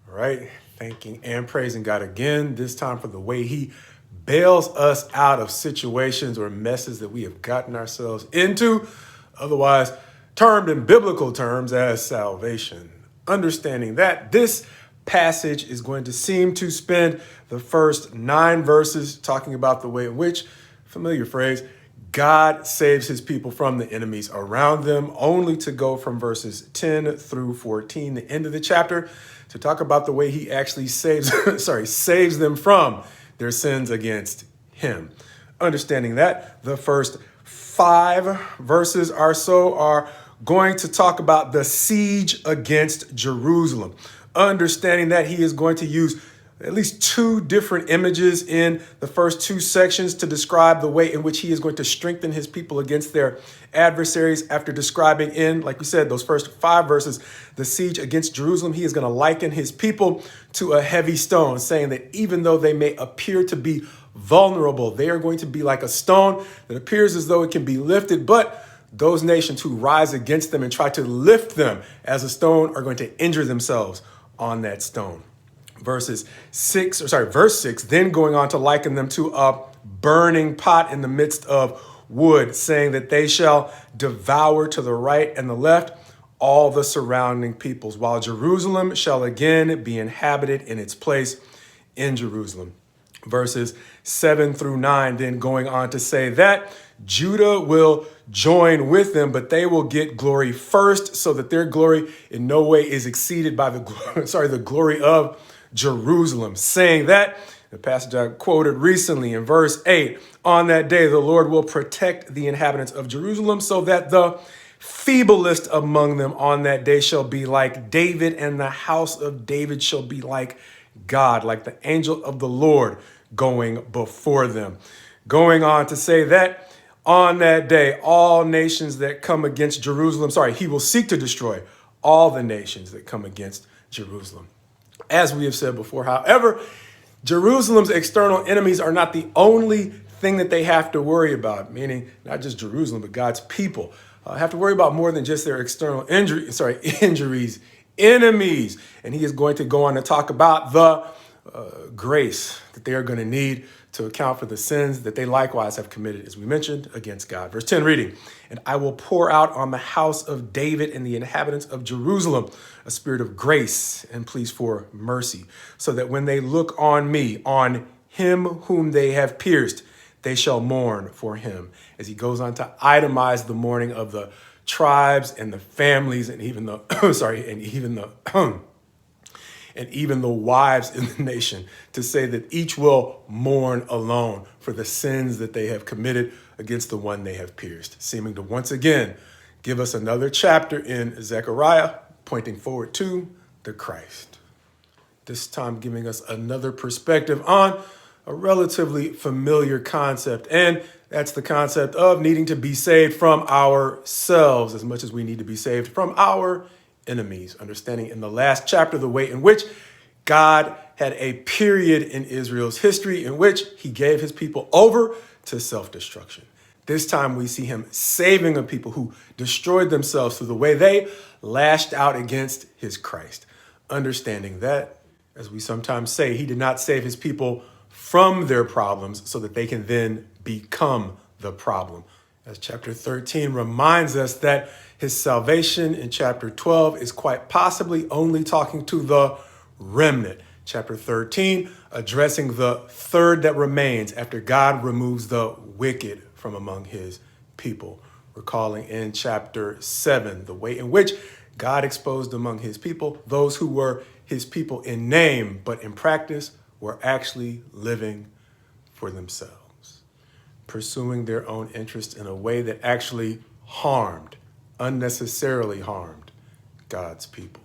All right, thanking and praising God again, this time for the way he bails us out of situations or messes that we have gotten ourselves into, otherwise termed in biblical terms as salvation. Understanding that this passage is going to seem to spend the first 9 verses talking about the way in which, familiar phrase, God saves his people from the enemies around them, only to go from verses 10 through 14, the end of the chapter, to talk about the way he actually saves them from their sins against him. Understanding that, the first 5 verses or so are going to talk about the siege against Jerusalem. Understanding that he is going to use at least 2 different images in the first 2 sections to describe the way in which he is going to strengthen his people against their adversaries. After describing in, like we said, those first 5 verses, the siege against Jerusalem, he is going to liken his people to a heavy stone, saying that even though they may appear to be vulnerable, they are going to be like a stone that appears as though it can be lifted, but those nations who rise against them and try to lift them as a stone are going to injure themselves on that stone. Verse 6, then going on to liken them to a burning pot in the midst of wood, saying that they shall devour to the right and the left all the surrounding peoples, while Jerusalem shall again be inhabited in its place in Jerusalem. Verses 7 through 9, then going on to say that Judah will join with them, but they will get glory first, so that their glory in no way is exceeded by the glory of Jerusalem, saying that, the passage I quoted recently in verse 8, on that day the Lord will protect the inhabitants of Jerusalem, so that the feeblest among them on that day shall be like David, and the house of David shall be like God, like the angel of the Lord going before them. Going on to say that on that day, all nations that come against Jerusalem, he will seek to destroy all the nations that come against Jerusalem. As we have said before, however, Jerusalem's external enemies are not the only thing that they have to worry about, meaning not just Jerusalem, but God's people have to worry about more than just their external injuries, enemies. And he is going to go on to talk about the grace that they are going to need to account for the sins that they likewise have committed, as we mentioned, against God. Verse 10 reading, and I will pour out on the house of David and the inhabitants of Jerusalem a spirit of grace and pleas for mercy, so that when they look on me, on him whom they have pierced, they shall mourn for him. As he goes on to itemize the mourning of the tribes and the families and even the and even the wives in the nation, to say that each will mourn alone for the sins that they have committed against the one they have pierced, seeming to once again give us another chapter in Zechariah, pointing forward to the Christ. This time giving us another perspective on a relatively familiar concept, and that's the concept of needing to be saved from ourselves as much as we need to be saved from our enemies. Understanding in the last chapter the way in which God had a period in Israel's history in which he gave his people over to self-destruction. This time we see him saving a people who destroyed themselves through the way they lashed out against his Christ. Understanding that, as we sometimes say, he did not save his people from their problems so that they can then become the problem. As chapter 13 reminds us that his salvation in chapter 12 is quite possibly only talking to the remnant. Chapter 13 addressing the third that remains after God removes the wicked from among his people. Recalling in chapter 7 the way in which God exposed among his people those who were his people in name, but in practice were actually living for themselves, pursuing their own interests in a way that actually unnecessarily harmed God's people.